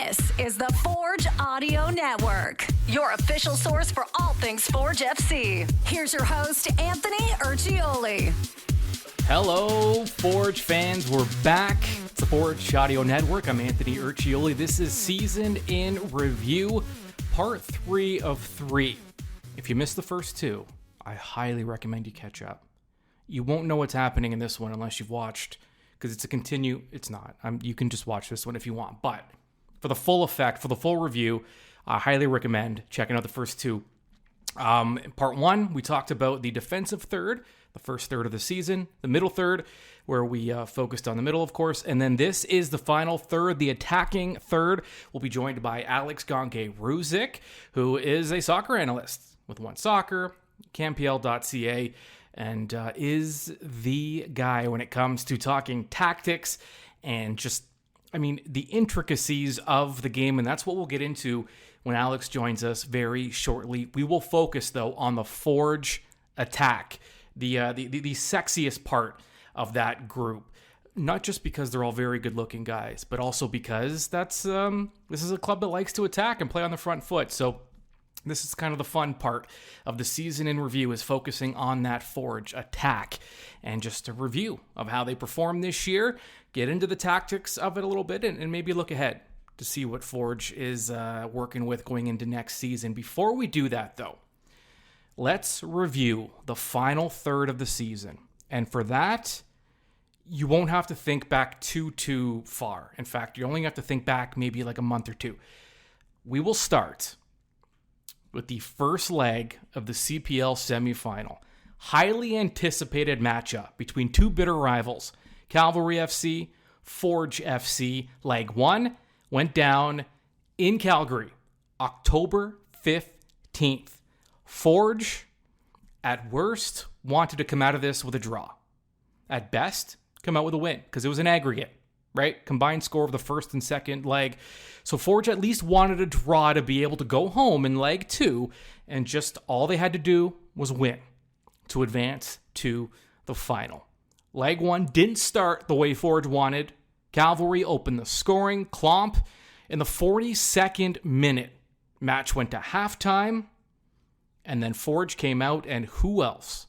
This is the Forge Audio Network, your official source for all things Forge FC. Here's your host, Anthony Urciuoli. Hello, Forge fans. We're back. It's the Forge Audio Network. I'm Anthony Urciuoli. This is Season in Review, Part 3 of 3. If you missed the first two, I highly recommend you catch up. You won't know what's happening in this one unless you've watched, because it's not. You can just watch this one if you want. But for the full effect, for the full review, I highly recommend checking out the first two. In part 1, we talked about the defensive third, the first third of the season, the middle third, where we focused on the middle, of course. And then this is the final third, the attacking third. We'll be joined by Alexandre Gangué-Ruzic, who is a soccer analyst with One Soccer, campl.ca, and is the guy when it comes to talking tactics and just, the intricacies of the game. And that's what we'll get into when Alex joins us very shortly. We will focus, though, on the Forge attack, the sexiest part of that group. Not just because they're all very good-looking guys, but also because this is a club that likes to attack and play on the front foot. So this is kind of the fun part of the season in review, is focusing on that Forge attack and just a review of how they performed this year, get into the tactics of it a little bit, and maybe look ahead to see what Forge is working with going into next season. Before we do that, though, let's review the final third of the season. And for that, you won't have to think back too far. In fact, you only have to think back maybe like a month or two. We will start with the first leg of the CPL semifinal. Highly anticipated matchup between two bitter rivals, Cavalry FC, Forge FC. Leg 1 went down in Calgary, October 15th. Forge, at worst, wanted to come out of this with a draw. At best, come out with a win, because it was an aggregate, right? Combined score of the first and second leg. So Forge at least wanted a draw to be able to go home in leg 2, and just all they had to do was win to advance to the final. Leg 1 didn't start the way Forge wanted. Cavalry opened the scoring. Clomp in the 42nd minute. Match went to halftime, and then Forge came out, and who else?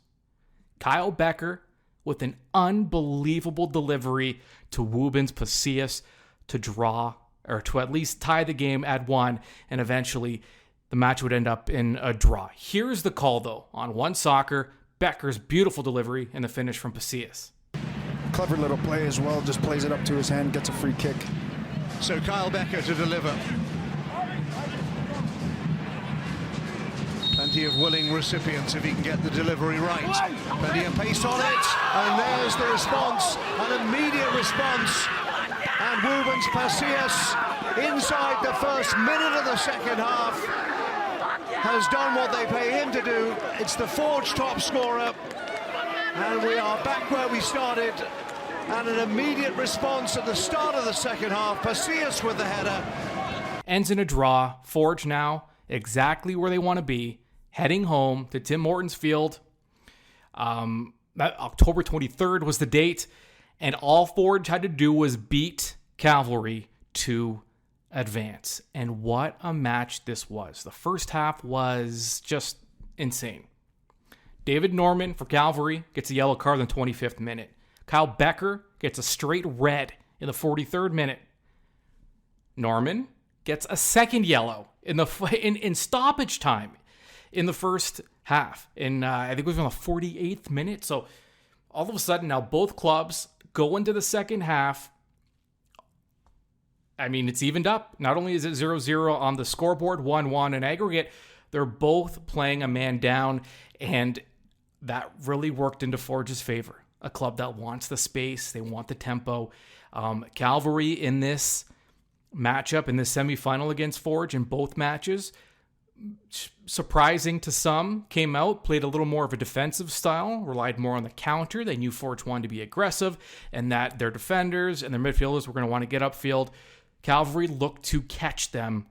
Kyle Becker with an unbelievable delivery to Woobens Pacius to draw, or to at least tie the game at 1, and eventually the match would end up in a draw. Here's the call, though, on One Soccer. Becker's beautiful delivery and the finish from Pacius. Clever little play as well, just plays it up to his hand, gets a free kick. So Kyle Becker to deliver. Plenty of willing recipients if he can get the delivery right. Plenty of pace on it, and there's the response, an immediate response. And Woobens Pacius, inside the first minute of the second half, has done what they pay him to do. It's the Forge top scorer, and we are back where we started. And an immediate response at the start of the second half. Pacius with the header. Ends in a draw. Forge now exactly where they want to be, heading home to Tim Hortons Field. October 23rd was the date, and all Forge had to do was beat Cavalry to advance. And what a match this was. The first half was just insane. David Norman for Cavalry gets a yellow card in the 25th minute. Kyle Becker gets a straight red in the 43rd minute. Norman gets a second yellow in stoppage time in the first half. I think it was on the 48th minute. So all of a sudden now both clubs go into the second half. It's evened up. Not only is it 0-0 on the scoreboard, 1-1 in aggregate, they're both playing a man down, and that really worked into Forge's favor. A club that wants the space, they want the tempo. Cavalry in this matchup, in this semifinal against Forge, in both matches, surprising to some, came out, played a little more of a defensive style, relied more on the counter. They knew Forge wanted to be aggressive, and that their defenders and their midfielders were going to want to get upfield. Cavalry looked to catch them,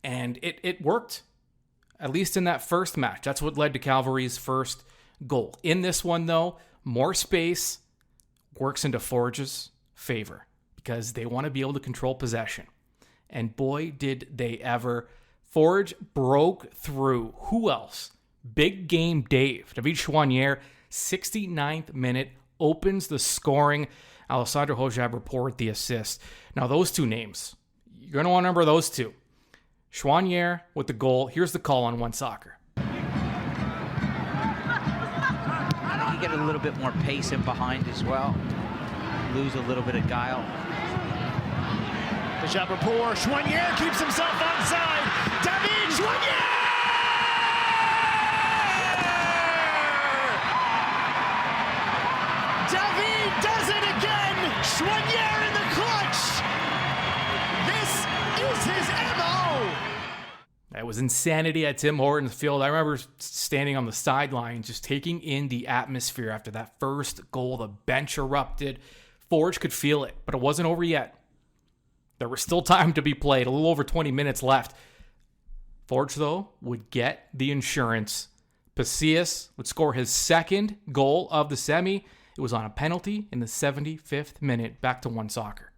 and it worked, at least in that first match. That's what led to Cavalry's first goal. In this one, though, more space works into Forge's favor because they want to be able to control possession. and boy, did they ever. Forge broke through. Who else? Big game Dave. David Choinière, 69th minute, opens the scoring. Alessandro Hojab reported the assist. Now, those two names, you're going to want to remember those two. Choinière with the goal. Here's the call on One Soccer. You get a little bit more pace in behind as well. Lose a little bit of guile. The shot rapport. Choinière keeps himself onside. David Choinière! David does it again! Choinière in the clutch! This is his MO! That was insanity at Tim Hortons Field. I remember standing on the sideline just taking in the atmosphere after that first goal. The bench erupted. Forge could feel it, but it wasn't over yet. There was still time to be played, a little over 20 minutes left. Forge, though, would get the insurance. Pacius would score his second goal of the semi. It was on a penalty in the 75th minute. Back to One Soccer.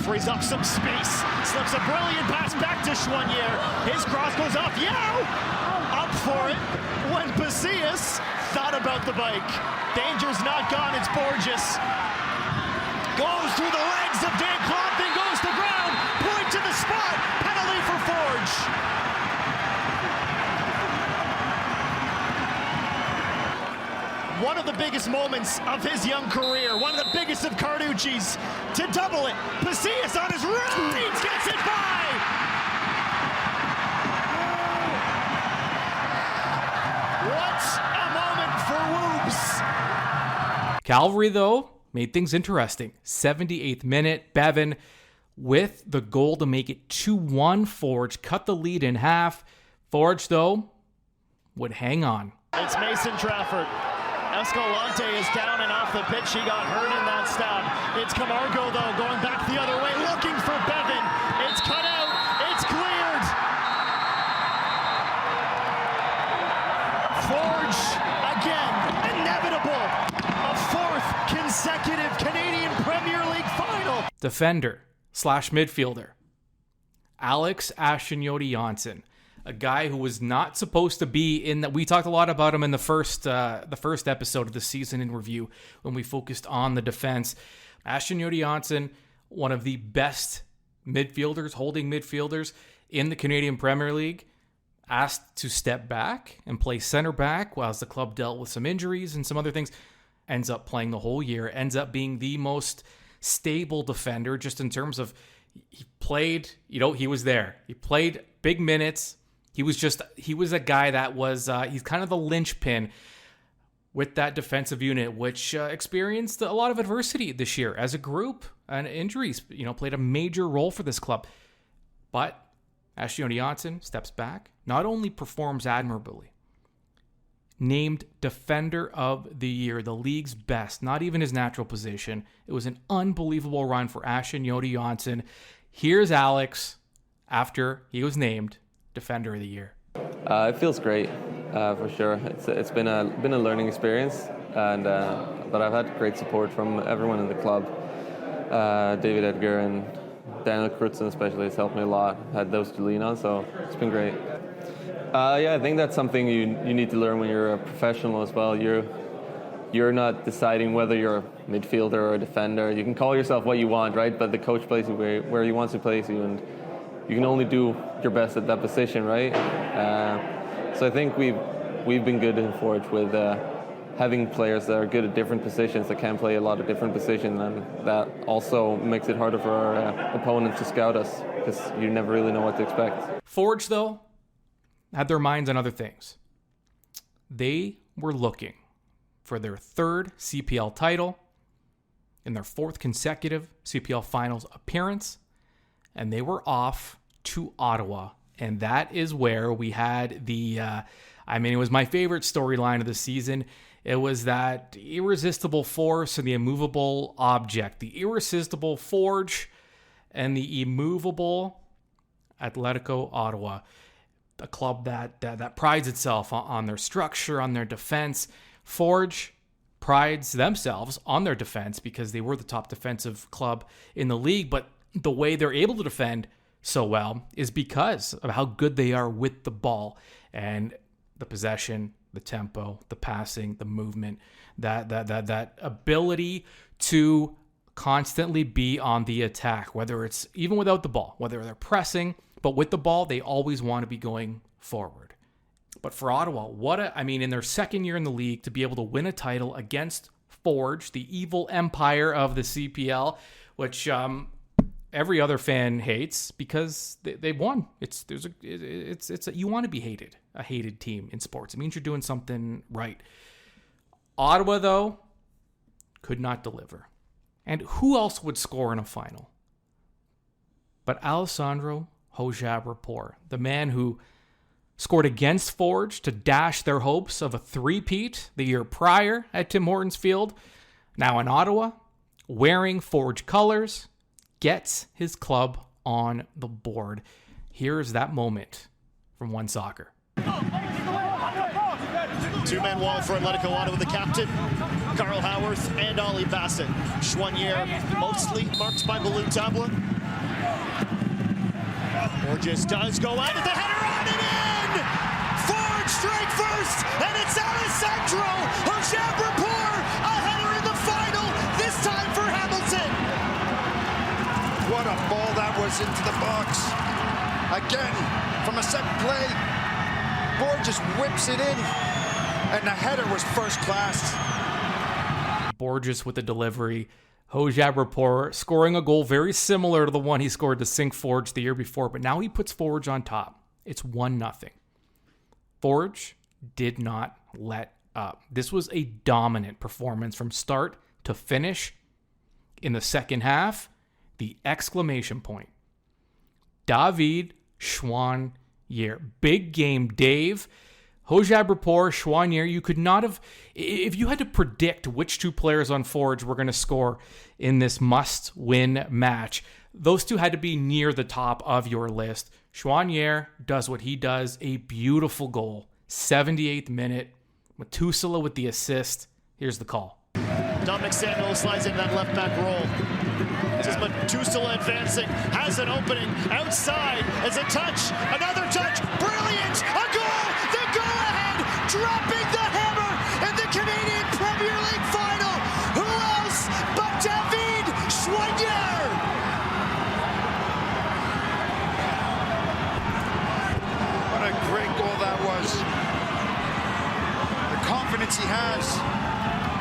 Frees up some space. Slips a brilliant pass back to Choinière. His cross goes off. Up for it when Pacius thought about the bike. Danger's not gone. It's Borges. Goes through the legs of Dan Klopp, then goes to ground. Point to the spot. Penalty for Forge. One of the biggest moments of his young career. One of the biggest of Carducci's. To double it. Pacius on his right. Gets it by. What a moment for Woobs. Calvary, though, made things interesting. 78th minute, Bevan with the goal to make it 2-1. Forge cut the lead in half. Forge, though, would hang on. It's Mason Trafford. Escalante is down and off the pitch. He got hurt in that stab. It's Camargo, though, going back the other way, looking for Bevan. It's cut out. It's cleared. Forge, again, inevitable. A fourth consecutive Canadian Premier League final. Defender / midfielder. Alex Ashton-Janssen. A guy who was not supposed to be in that. We talked a lot about him in the first episode of the season in review when we focused on the defense. Ashton-Janssen, one of the best midfielders, holding midfielders in the Canadian Premier League, asked to step back and play center back whilst the club dealt with some injuries and some other things. Ends up playing the whole year, ends up being the most stable defender just in terms of he played, he was there. He played big minutes. He was a guy that was, he's kind of the linchpin with that defensive unit, which experienced a lot of adversity this year as a group, and injuries, played a major role for this club. But Ashton-Janssen steps back, not only performs admirably, named Defender of the Year, the league's best, not even his natural position. It was an unbelievable run for Ashton-Janssen. Here's Alex after he was named Defender of the Year. It feels great, for sure. It's been a learning experience, and but I've had great support from everyone in the club. David Edgar and Daniel Crutzen especially has helped me a lot. Had those to lean on, so it's been great. I think that's something you need to learn when you're a professional as well. You're not deciding whether you're a midfielder or a defender. You can call yourself what you want, right? But the coach places you where he wants to place you, and you can only do your best at that position, right? So I think we've been good in Forge with having players that are good at different positions, that can play a lot of different positions, and that also makes it harder for our opponents to scout us because you never really know what to expect. Forge, though, had their minds on other things. They were looking for their third CPL title in their fourth consecutive CPL Finals appearance, and they were off to Ottawa. And that is where we had it was my favorite storyline of the season. It was that irresistible force and the immovable object, the irresistible Forge and the immovable Atletico Ottawa, a club that prides itself on their structure, on their defense. Forge prides themselves on their defense because they were the top defensive club in the league, but the way they're able to defend so well is because of how good they are with the ball and the possession, the tempo, the passing, the movement, that ability to constantly be on the attack, whether it's even without the ball, whether they're pressing, but with the ball, they always want to be going forward. But for Ottawa, in their second year in the league, to be able to win a title against Forge, the evil empire of the CPL, which every other fan hates because they won. You want to be hated, a hated team in sports. It means you're doing something right. Ottawa, though, could not deliver. And who else would score in a final but Alexandre Gangué-Ruzic, the man who scored against Forge to dash their hopes of a three-peat the year prior at Tim Hortons Field. Now in Ottawa, wearing Forge colors, gets his club on the board. Here's that moment from One Soccer. Two-man wall for Atletico Ottawa, the captain, Carl Howarth and Ollie Bassett. Schwanier mostly marked by Baloo Tabla. Borges does go out with the header on and in! Forge straight first, and it's Alexandre Gangué-Ruzic, a header in the final, this time for Hamilton. What a ball that was into the box. Again, from a set play, Borges whips it in, and the header was first class. Borges with the delivery. Gangué-Ruzic scoring a goal very similar to the one he scored to sink Forge the year before, but now he puts Forge on top. It's 1-0. Forge did not let up. This was a dominant performance from start to finish. In the second half, the exclamation point. David Schwanier. Big game, Dave. Gangué-Ruzic, Schwanier, you could not have... If you had to predict which two players on Forge were going to score in this must-win match, those two had to be near the top of your list. Schwanier does what he does, a beautiful goal. 78th minute. Matusala with the assist. Here's the call. Dominic Samuel slides into that left back role. This is Matusala advancing, has an opening outside as a touch, another touch, brilliant, a goal, the go-ahead, dropping the hammer in the Canadian Premier League final. Who else but David Schwanier? What a great goal that was. The confidence he has,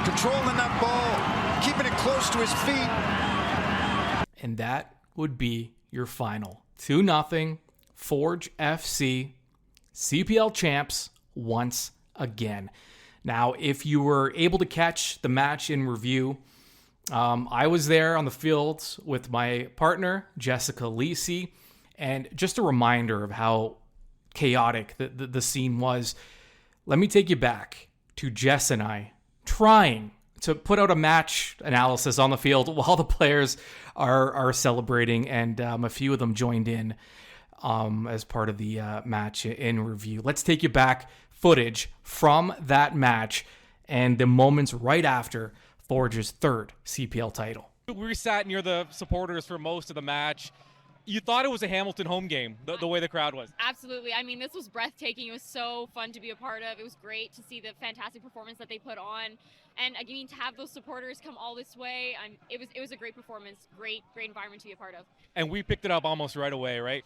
controlling that ball, keeping it close to his feet. And that would be your final. 2-0, Forge FC, CPL champs once again. Now, if you were able to catch the match in review, I was there on the field with my partner, Jessica Lisi, and just a reminder of how chaotic the scene was. Let me take you back to Jess and I trying to put out a match analysis on the field while the players are celebrating, and a few of them joined in as part of the match in review. Let's take you back, footage from that match and the moments right after Forge's third CPL title. We sat near the supporters for most of the match. You thought it was a Hamilton home game, the way the crowd was. Absolutely. I mean, this was breathtaking. It was so fun to be a part of. It was great to see the fantastic performance that they put on. And again, to have those supporters come all this way, it was a great performance, great environment to be a part of. And we picked it up almost right away, right?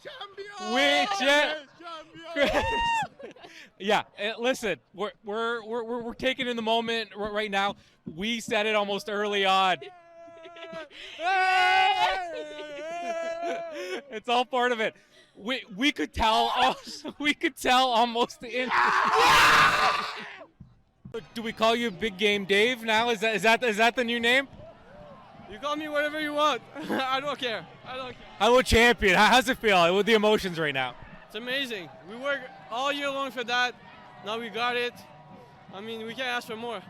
Yeah, listen, we're taking in the moment right now. We said it almost early on. It's all part of it. We could tell almost in. Do we call you Big Game Dave now? Is that the new name? You call me whatever you want. I don't care. How about champion? How's it feel with the emotions right now? It's amazing. We work all year long for that. Now we got it. I mean, we can't ask for more.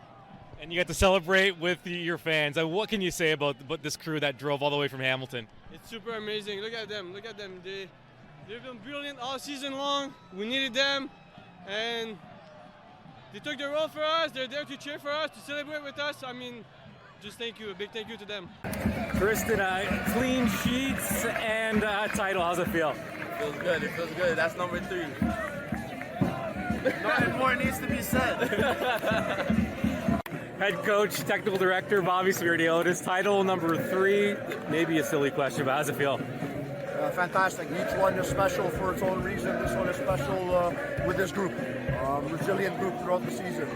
And you get to celebrate with your fans. What can you say about this crew that drove all the way from Hamilton? It's super amazing. Look at them. They've been brilliant all season long. We needed them, and they took the role for us. They're there to cheer for us, to celebrate with us. I mean, just thank you. A big thank you to them. Tristan, clean sheets and title. How's it feel? Feels good. It feels good. That's number 3. Nothing more needs to be said. Head coach, technical director, Bobby Smirniotis, title number 3. Maybe a silly question, but how's it feel? Fantastic. Each one is special for its own reason. This one is special with this group. Resilient group throughout the season.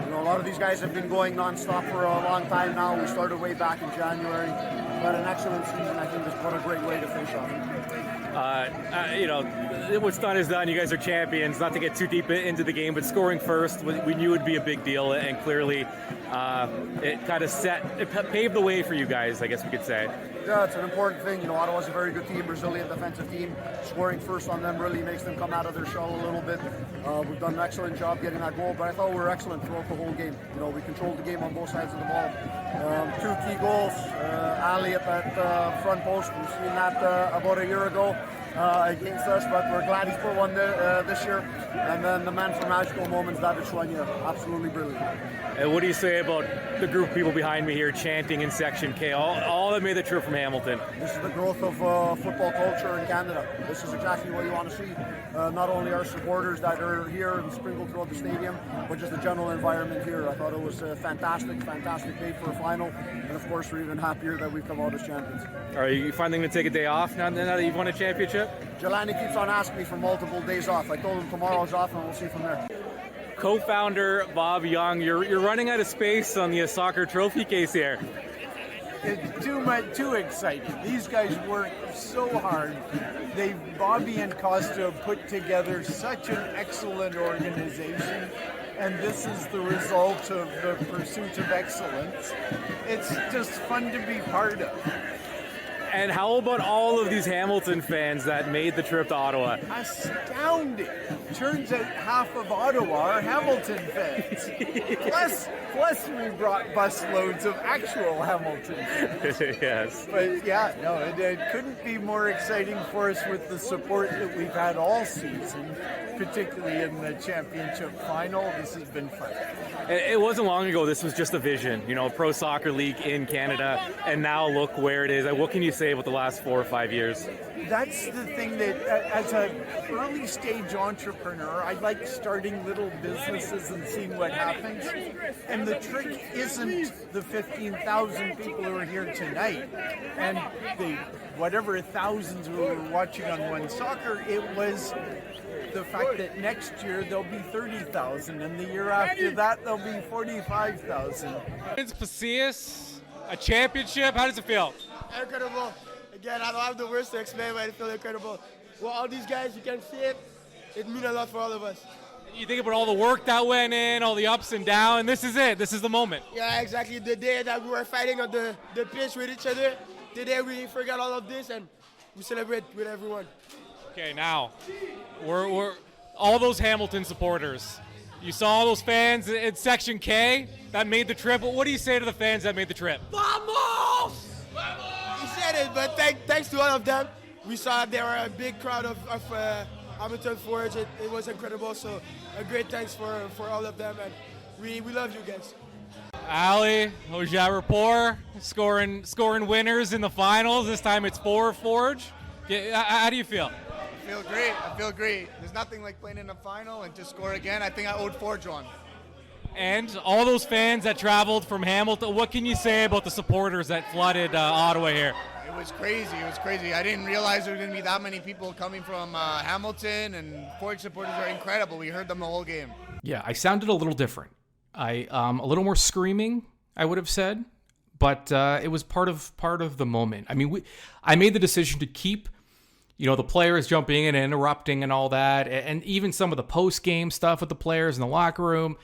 You know, a lot of these guys have been going non-stop for a long time now. We started way back in January. But an excellent season. I think it's what a great way to finish off. You know, what's done is done. You guys are champions. Not to get too deep into the game, but scoring first, we knew it would be a big deal, and clearly it kind of paved the way for you guys, I guess we could say. Yeah, it's an important thing. You know, Ottawa's a very good team, resilient defensive team. Scoring first on them really makes them come out of their shell a little bit. We've done an excellent job getting that goal, but I thought we were excellent throughout the whole game. You know, we controlled the game on both sides of the ball. 2 key goals, Ali at that front post. We've seen that about a year ago against us, but we're glad he's put one this year. And then the man for magical moments, David Schwanya, absolutely brilliant. And what do you say about the group of people behind me here chanting in Section K, all that made the trip from Hamilton? This is the growth of football culture in Canada. This is exactly what you want to see. Not only our supporters that are here and sprinkled throughout the stadium, but just the general environment here. I thought it was a fantastic day for a final. And of course, we're even happier that we've come out as champions. Are you finally going to take a day off now that you've won a championship? Jelani keeps on asking me for multiple days off. I told him tomorrow's off and we'll see from there. Co-founder Bob Young, you're running out of space on the soccer trophy case here. It's too exciting. These guys work so hard. Bobby and Costa put together such an excellent organization, and this is the result of the pursuit of excellence. It's just fun to be part of. And how about all of these Hamilton fans that made the trip to Ottawa? Astounding. Turns out half of Ottawa are Hamilton fans. plus we brought busloads of actual Hamilton fans. Yes. But yeah, no, it couldn't be more exciting for us with the support that we've had all season, particularly in the championship final. This has been fun. It wasn't long ago, this was just a vision, you know, a pro soccer league in Canada, and now look where it is. What can you say about the last 4 or 5 years? That's the thing that, as an early stage entrepreneur, I like starting little businesses and seeing what happens. And the trick isn't the 15,000 people who are here tonight and the whatever thousands who were watching on One Soccer. It was the fact that next year there'll be 30,000, and the year after that there'll be 45,000. It's Pacius, a championship. How does it feel? Incredible. Again, I don't have the words to explain, but it feels incredible. Well, all these guys, you can see it. It means a lot for all of us. You think about all the work that went in, all the ups and downs. This is it. This is the moment. Yeah, exactly. The day that we were fighting on the pitch with each other, today we forgot all of this and we celebrate with everyone. Okay, now we're all those Hamilton supporters. You saw all those fans in Section K that made the trip. What do you say to the fans that made the trip? Vamos! He said it, but thanks to all of them. We saw there were a big crowd of Hamilton Forge. It was incredible. So a great thanks for all of them, and we love you guys. Ali, Ojai Rapport, scoring winners in the finals. This time it's for Forge. How do you feel? I feel great. There's nothing like playing in the final and to score again. I think I owed Forge one. And all those fans that traveled from Hamilton, what can you say about the supporters that flooded Ottawa here? It was crazy. I didn't realize there were going to be that many people coming from Hamilton, and Forge supporters are incredible. We heard them the whole game. Yeah, I sounded a little different. A little more screaming, I would have said, but it was part of the moment. I mean, I made the decision to keep, the players jumping in and interrupting and all that, and even some of the post-game stuff with the players in the locker room.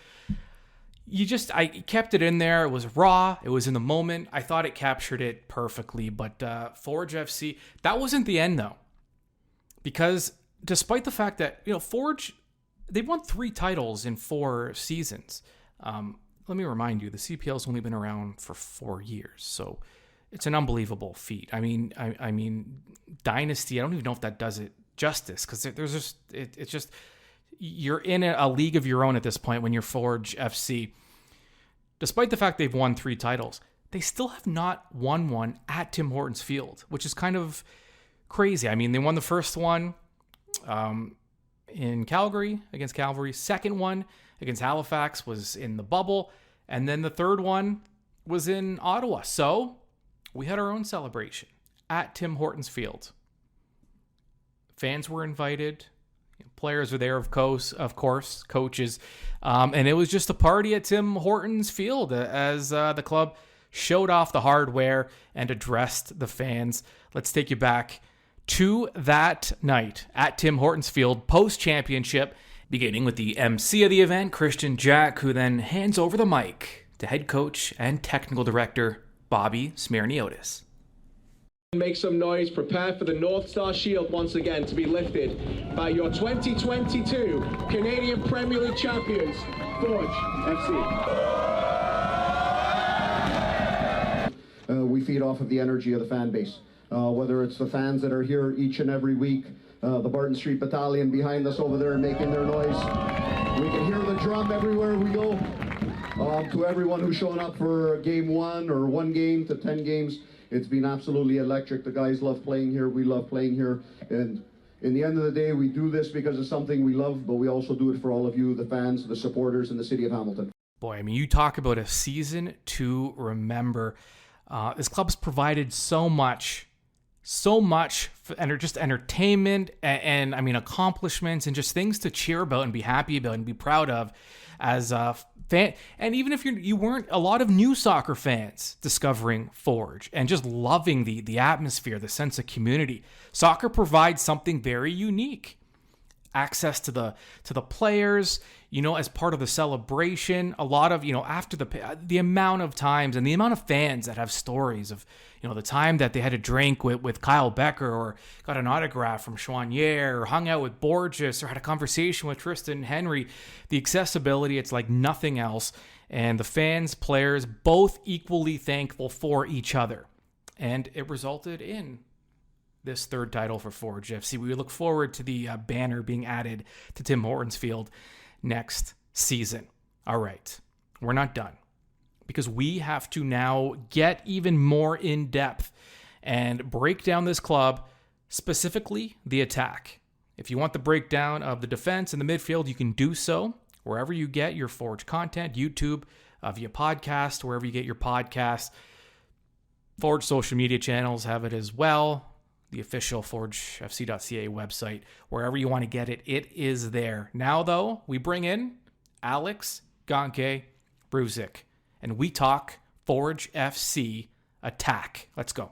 I kept it in there. It was raw. It was in the moment. I thought it captured it perfectly, but Forge FC, that wasn't the end though, because despite the fact that, Forge, they've won 3 titles in 4 seasons. Let me remind you, the CPL's only been around for 4 years, so it's an unbelievable feat. I mean, Dynasty, I don't even know if that does it justice, because it's just, you're in a league of your own at this point when you're Forge FC. Despite the fact they've won 3 titles, they still have not won one at Tim Hortons Field, which is kind of crazy. I mean, they won the first one in Calgary against Calgary. Second one against Halifax was in the bubble. And then the third one was in Ottawa. So we had our own celebration at Tim Hortons Field. Fans were invited. Players were there, of course, coaches. And it was just a party at Tim Hortons Field as the club showed off the hardware and addressed the fans. Let's take you back to that night at Tim Hortons Field post-championship, beginning with the MC of the event, Christian Jack, who then hands over the mic to head coach and technical director Bobby Smirniotis. Make some noise, prepare for the North Star Shield once again to be lifted by your 2022 Canadian Premier League champions, Forge FC. We feed off of the energy of the fan base, whether it's the fans that are here each and every week, the Barton Street Battalion behind us over there making their noise. We can hear the drum everywhere we go. To everyone who's showing up for game 1 or 1 game to 10 games, it's been absolutely electric. The guys love playing here. We love playing here. And in the end of the day, we do this because it's something we love, but we also do it for all of you, the fans, the supporters, and the city of Hamilton. Boy, I mean, you talk about a season to remember. This club's provided so much for just entertainment and I mean, accomplishments and just things to cheer about and be happy about and be proud of as a fan. And even if you weren't, a lot of new soccer fans discovering Forge and just loving the atmosphere, the sense of community. Soccer provides something very unique. Access to the players, as part of the celebration. A lot of, after the amount of times and the amount of fans that have stories of, the time that they had a drink with Kyle Becker or got an autograph from Chouanier or hung out with Borges or had a conversation with Tristan Henry. The accessibility, it's like nothing else. And the fans, players, both equally thankful for each other. And it resulted in this third title for Forge FC. We look forward to the banner being added to Tim Hortons Field next season. All right, we're not done because we have to now get even more in depth and break down this club, specifically the attack. If you want the breakdown of the defense and the midfield, you can do so wherever you get your Forge content, YouTube, via podcast, wherever you get your podcasts. Forge social media channels have it as well. The official forgefc.ca website, wherever you want to get it, it is there. Now, though, we bring in Alex Gangué-Ruzic, and we talk Forge FC attack. Let's go.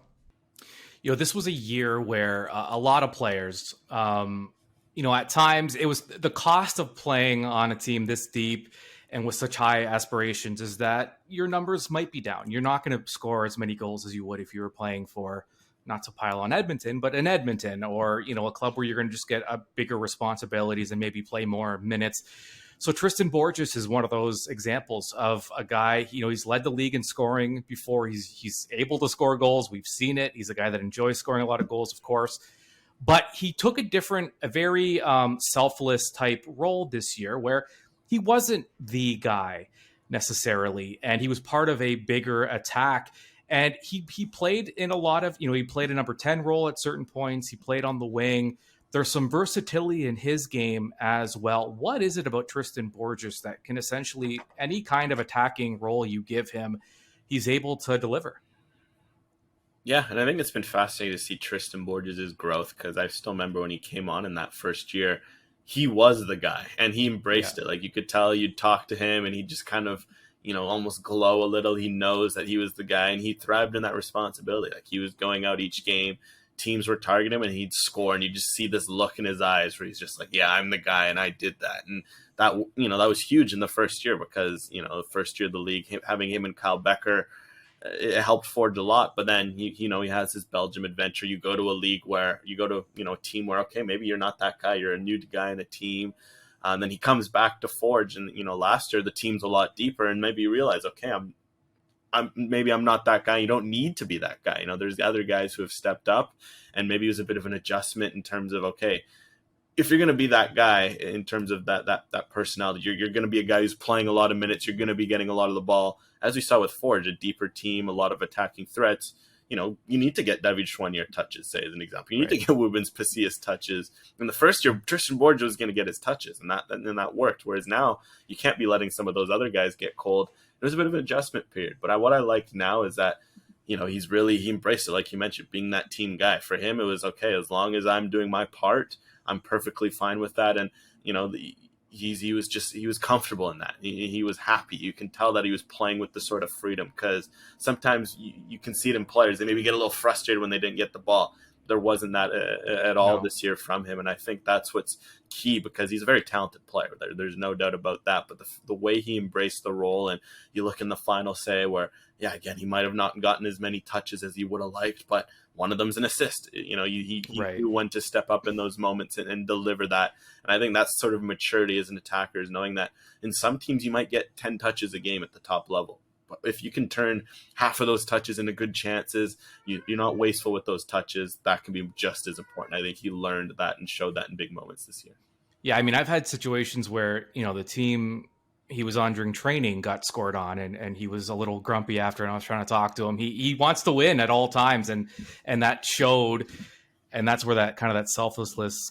This was a year where a lot of players, at times it was the cost of playing on a team this deep and with such high aspirations is that your numbers might be down. You're not going to score as many goals as you would if you were playing for, not to pile on Edmonton, but in Edmonton or, a club where you're going to just get a bigger responsibilities and maybe play more minutes. So Tristan Borges is one of those examples of a guy, he's led the league in scoring before. He's able to score goals. We've seen it. He's a guy that enjoys scoring a lot of goals, of course. But he took a very selfless type role this year where he wasn't the guy necessarily. And he was part of a bigger attack. And he played in a lot of, he played a number 10 role at certain points. He played on the wing. There's some versatility in his game as well. What is it about Tristan Borges that can essentially, any kind of attacking role you give him, he's able to deliver? Yeah, and I think it's been fascinating to see Tristan Borges' growth because I still remember when he came on in that first year, he was the guy and he embraced it. Like you could tell, you'd talk to him and he just kind of, almost glow a little. He knows that he was the guy and he thrived in that responsibility. Like he was going out each game, teams were targeting him and he'd score and you just see this look in his eyes where he's just like, yeah, I'm the guy and I did that. And that, that was huge in the first year because, the first year of the league, having him and Kyle Becker, it helped Forge a lot. But then, he has his Belgium adventure. You go to a league where you go to, a team where, okay, maybe you're not that guy. You're a new guy in a team. And then he comes back to Forge and, last year the team's a lot deeper and maybe you realize, okay, I'm not that guy. You don't need to be that guy. There's other guys who have stepped up and maybe it was a bit of an adjustment in terms of, okay, if you're going to be that guy in terms of that personality, you're going to be a guy who's playing a lot of minutes. You're going to be getting a lot of the ball, as we saw with Forge, a deeper team, a lot of attacking threats. You need to get David Choinière touches, say, as an example. You need to get Woobens Pasillas touches. In the first year, Tristan Borges was going to get his touches, and that worked. Whereas now, you can't be letting some of those other guys get cold. There's a bit of an adjustment period. But what I liked now is that, he embraced it, like you mentioned, being that team guy. For him, it was okay, as long as I'm doing my part, I'm perfectly fine with that. And, he was comfortable in that. He was happy. You can tell that he was playing with the sort of freedom, because sometimes you can see it in players. They maybe get a little frustrated when they didn't get the ball. There wasn't that at all this year from him. And I think that's what's key, because he's a very talented player. There's no doubt about that. But the way he embraced the role, and you look in the final, say, where, again, he might have not gotten as many touches as he would have liked, but one of them's an assist. He knew when to step up in those moments and deliver that. And I think that's sort of maturity as an attacker, is knowing that in some teams you might get 10 touches a game at the top level. But if you can turn half of those touches into good chances, you're not wasteful with those touches, that can be just as important. I think he learned that and showed that in big moments this year. Yeah, I mean, I've had situations where, the team he was on during training got scored on, and he was a little grumpy after, and I was trying to talk to him. He wants to win at all times, and that showed, and that's where that kind of that selflessness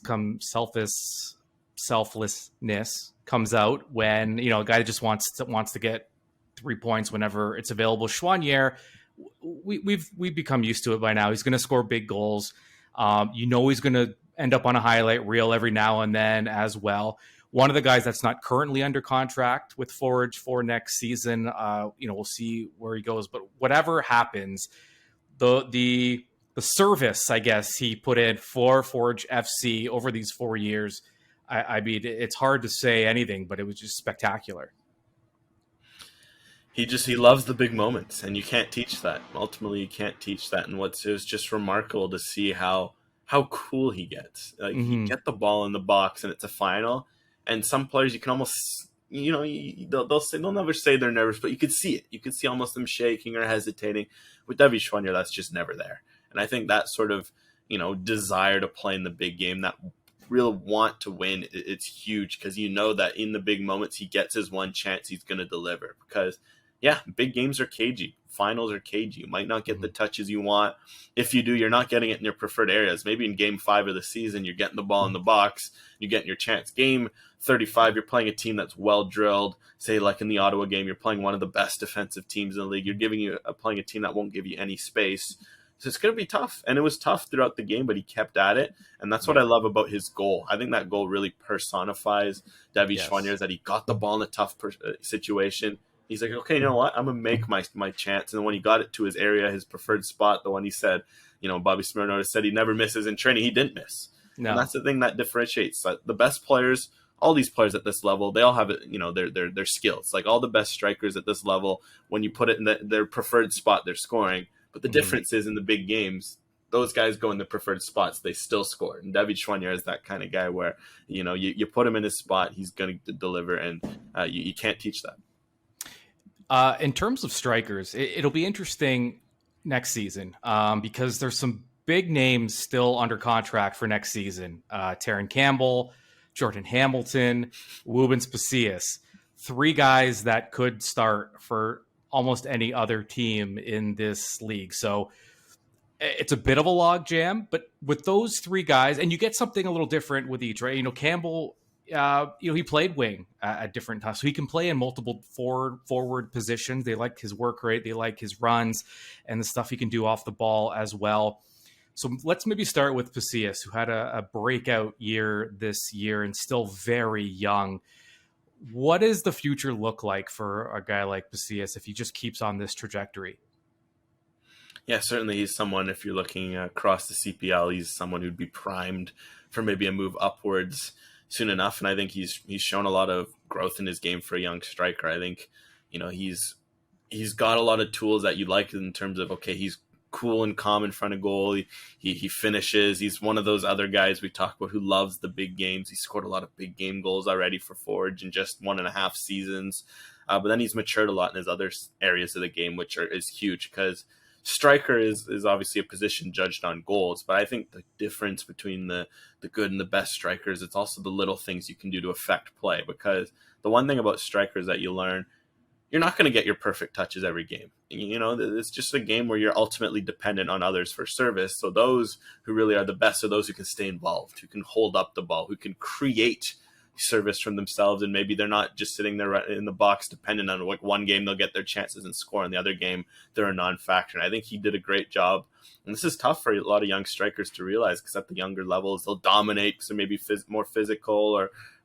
comes out when, a guy just wants to get 3 points whenever it's available. Choinière, we've become used to it by now. He's going to score big goals. He's going to end up on a highlight reel every now and then as well. One of the guys that's not currently under contract with Forge for next season, we'll see where he goes. But whatever happens, the service, I guess, he put in for Forge FC over these 4 years, I mean, it's hard to say anything, but it was just spectacular. He loves the big moments, and you can't teach that. Ultimately, you can't teach that. And it was just remarkable to see how cool he gets. Like, he get the ball in the box, and it's a final. And some players, you can almost, they'll never say they're nervous, but you could see it. You could see almost them shaking or hesitating. With David Choinière, that's just never there. And I think that sort of, desire to play in the big game, that real want to win, it's huge, because that in the big moments, he gets his one chance, he's going to deliver. Because, big games are cagey. Finals are cagey. You might not get the touches you want. If you do, you're not getting it in your preferred areas. Maybe in game 5 of the season, you're getting the ball in the box, you're getting your chance. Game 35, you're playing a team that's well drilled. Say, like in the Ottawa game, you're playing one of the best defensive teams in the league. You're playing a team that won't give you any space. So it's going to be tough. And it was tough throughout the game, but he kept at it. And that's what I love about his goal. I think that goal really personifies David Choinière, is that he got the ball in a tough situation. He's like, okay, you know what? I'm going to make my chance. And when he got it to his area, his preferred spot, the one he said, Bobby Smirnoff said he never misses in training, he didn't miss. No. And that's the thing that differentiates. The best players, all these players at this level, they all have their skills. Like all the best strikers at this level, when you put it in their preferred spot, they're scoring. But the difference is in the big games, those guys go in the preferred spots, they still score. And David Choinière is that kind of guy where, you put him in his spot, he's going to deliver, and you can't teach that. In terms of strikers, it'll be interesting next season because there's some big names still under contract for next season. Taron Campbell, Jordan Hamilton, Woobens Pasillas. 3 guys that could start for almost any other team in this league. So it's a bit of a log jam, but with those 3 guys, and you get something a little different with each, right? Campbell, he played wing at different times, so he can play in multiple forward positions. They like his work rate, they like his runs, and the stuff he can do off the ball as well. So let's maybe start with Pasillas, who had a breakout year this year and still very young. What does the future look like for a guy like Pasillas if he just keeps on this trajectory? Yeah, certainly he's someone, if you're looking across the CPL, he's someone who'd be primed for maybe a move upwards soon enough. And I think he's shown a lot of growth in his game for a young striker. I think, he's got a lot of tools that you like in terms of, okay, he's cool and calm in front of goal. He finishes. He's one of those other guys we talk about who loves the big games. He scored a lot of big game goals already for Forge in just 1.5 seasons. But then he's matured a lot in his other areas of the game, which is huge, because striker is obviously a position judged on goals, but I think the difference between the good and the best strikers, it's also the little things you can do to affect play. Because the one thing about strikers that you learn, you're not going to get your perfect touches every game. You know, it's just a game where you're ultimately dependent on others for service. So those who really are the best are those who can stay involved, who can hold up the ball, who can create service from themselves, and maybe they're not just sitting there in the box dependent on like one game they'll get their chances and score, and the other game they're a non-factor. And I think he did a great job. And this is tough for a lot of young strikers to realize, because at the younger levels they'll dominate because they're maybe more physical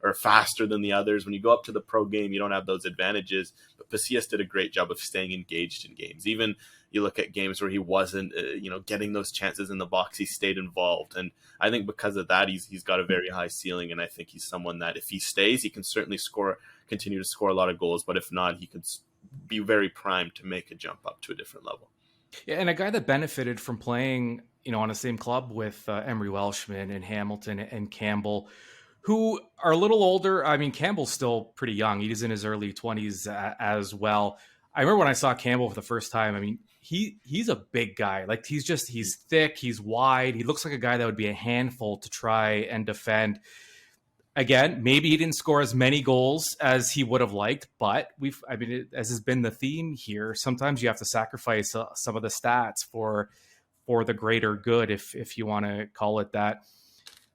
or faster than the others. When you go up to the pro game, you don't have those advantages. But Pasillas did a great job of staying engaged in games. Even you look at games where he wasn't, getting those chances in the box, he stayed involved. And I think because of that, he's got a very high ceiling. And I think he's someone that if he stays, he can certainly continue to score a lot of goals. But if not, he could be very primed to make a jump up to a different level. Yeah, and a guy that benefited from playing, on the same club with Emery Welshman and Hamilton and Campbell, who are a little older. I mean, Campbell's still pretty young. He's in his early 20s as well. I remember when I saw Campbell for the first time, I mean, he's a big guy. Like, he's thick, he's wide. He looks like a guy that would be a handful to try and defend. Again, maybe he didn't score as many goals as he would have liked, but as has been the theme here, sometimes you have to sacrifice some of the stats for the greater good, if you want to call it that.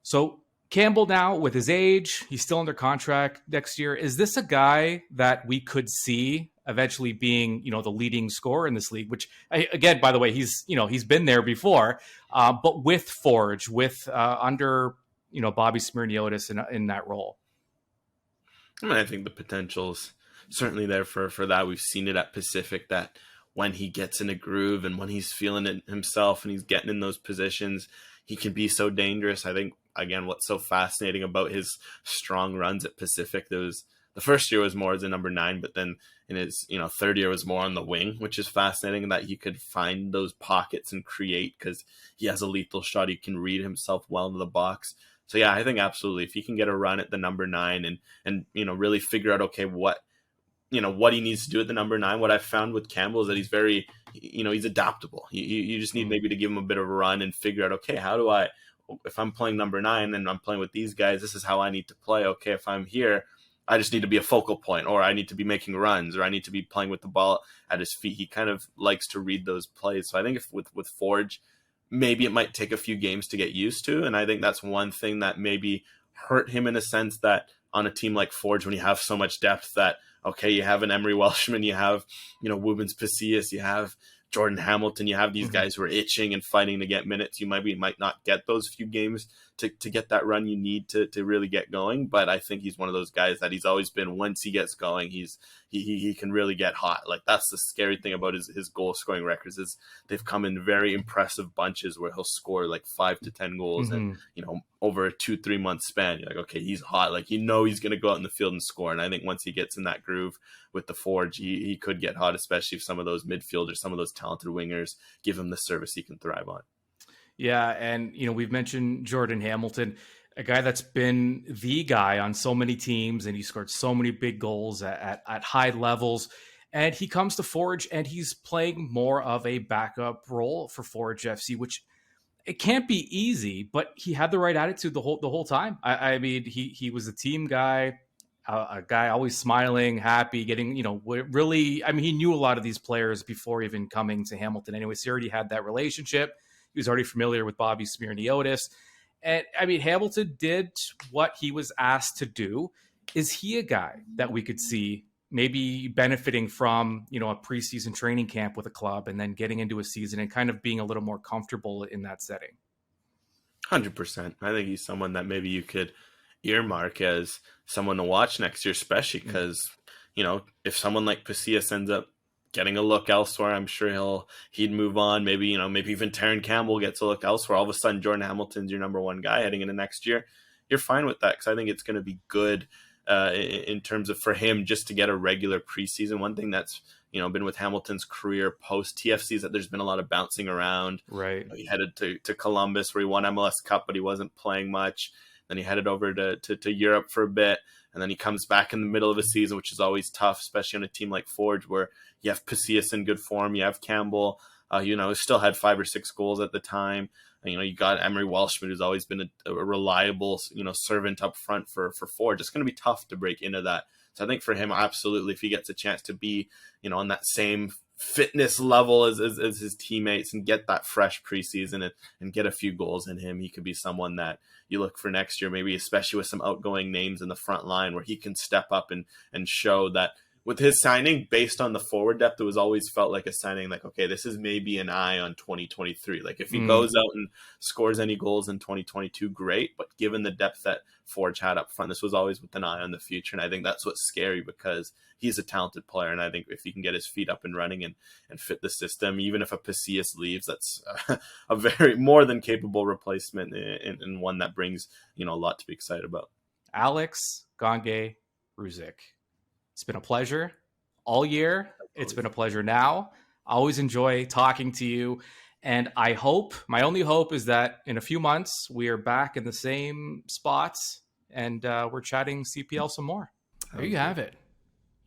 So Campbell now, with his age, he's still under contract next year. Is this a guy that we could see eventually being, the leading scorer in this league? Which, again, by the way, he's been there before, but with Forge, under Bobby Smirniotis in that role. I mean, I think the potential's certainly there for that. We've seen it at Pacific, that when he gets in a groove and when he's feeling it himself and he's getting in those positions, he can be so dangerous. I think, again, what's so fascinating about his strong runs at Pacific, the first year was more as a number 9, but then in his third year was more on the wing, which is fascinating that he could find those pockets and create, because he has a lethal shot. He can read himself well into the box. So yeah, I think absolutely, if he can get a run at the number 9 and really figure out, okay, what he needs to do at the number 9. What I've found with Campbell is that he's very, he's adaptable. You just need maybe to give him a bit of a run and figure out, okay, if I'm playing number 9 and I'm playing with these guys, this is how I need to play. Okay, if I'm here, I just need to be a focal point, or I need to be making runs, or I need to be playing with the ball at his feet. He kind of likes to read those plays. So I think if with Forge, maybe it might take a few games to get used to. And I think that's one thing that maybe hurt him, in a sense that on a team like Forge, when you have so much depth, that, okay, you have an Emery Welshman, you have, Woobens Pasillas, you have Jordan Hamilton, you have these guys who are itching and fighting to get minutes. You might not get those few games to get that run you need to really get going. But I think he's one of those guys that he's always been, once he gets going, he can really get hot. Like, that's the scary thing about his goal scoring records, is they've come in very impressive bunches where he'll score like 5 to 10 goals and over a 2-3 month span. You're like, okay, he's hot. Like, he's going to go out in the field and score. And I think once he gets in that groove with the Forge, he could get hot, especially if some of those midfielders, some of those talented wingers give him the service he can thrive on. Yeah, and we've mentioned Jordan Hamilton, a guy that's been the guy on so many teams, and he scored so many big goals at high levels. And he comes to Forge, and he's playing more of a backup role for Forge FC, which it can't be easy, but he had the right attitude the whole time. I mean, he was a team guy, a guy always smiling, happy, getting, really, I mean, he knew a lot of these players before even coming to Hamilton. Anyways, he already had that relationship. He was already familiar with Bobby Smirniotis. And I mean, Hamilton did what he was asked to do. Is he a guy that we could see maybe benefiting from, a preseason training camp with a club and then getting into a season and kind of being a little more comfortable in that setting? 100%. I think he's someone that maybe you could earmark as someone to watch next year, especially because, if someone like Pasillas ends up getting a look elsewhere, I'm sure he'd move on. Maybe, maybe even Taron Campbell gets a look elsewhere. All of a sudden, Jordan Hamilton's your number 1 guy heading into next year. You're fine with that, because I think it's going to be good in terms of for him just to get a regular preseason. One thing that's been with Hamilton's career post TFC is that there's been a lot of bouncing around. Right. He headed to Columbus, where he won MLS Cup, but he wasn't playing much. Then he headed over to Europe for a bit, and then he comes back in the middle of a season, which is always tough, especially on a team like Forge, where you have Pasillas in good form, you have Campbell, Still had 5 or 6 goals at the time. You got Emery Welshman, who's always been a reliable, servant up front for Forge. It's going to be tough to break into that. So I think for him, absolutely, if he gets a chance to be, on that same fitness level as his teammates and get that fresh preseason and get a few goals in him, he could be someone that you look for next year, maybe especially with some outgoing names in the front line where he can step up and show that. With his signing, based on the forward depth, it was always felt like a signing like, okay, this is maybe an eye on 2023. Like if he goes out and scores any goals in 2022, great. But given the depth that Forge had up front, this was always with an eye on the future. And I think that's what's scary because he's a talented player. And I think if he can get his feet up and running and fit the system, even if a Pacius leaves, that's a very more than capable replacement and one that brings, a lot to be excited about. Alex Gangué-Ruzic. It's been a pleasure all year. It's been a pleasure now. I always enjoy talking to you. And I hope, my only hope is that in a few months, we are back in the same spots and we're chatting CPL some more. There you have it.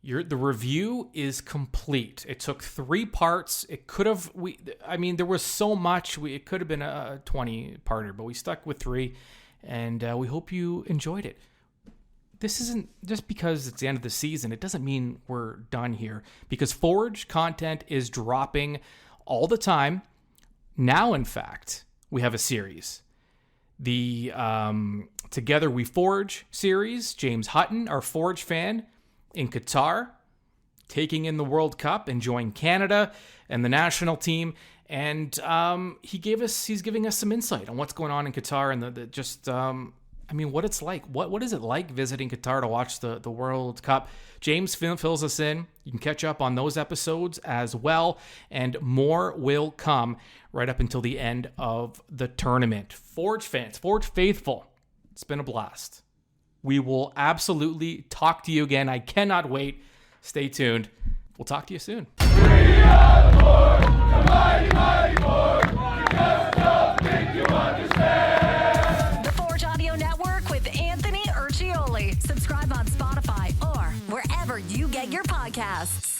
The review is complete. It took 3 parts. It could have, there was so much. It could have been a 20-parter, but we stuck with 3. And we hope you enjoyed it. This isn't just because it's the end of the season. It doesn't mean we're done here because Forge content is dropping all the time. Now, in fact, we have a series. The Together We Forge series. James Hutton, our Forge fan in Qatar, taking in the World Cup, enjoying Canada and the national team. And he's giving us some insight on what's going on in Qatar and what it's like. What is it like visiting Qatar to watch the World Cup? James fills us in. You can catch up on those episodes as well, and more will come right up until the end of the tournament. Forge fans, Forge faithful, it's been a blast. We will absolutely talk to you again. I cannot wait. Stay tuned. We'll talk to you soon. The Forge Audio Network with Anthony Urciuoli. Subscribe on Spotify or wherever you get your podcasts.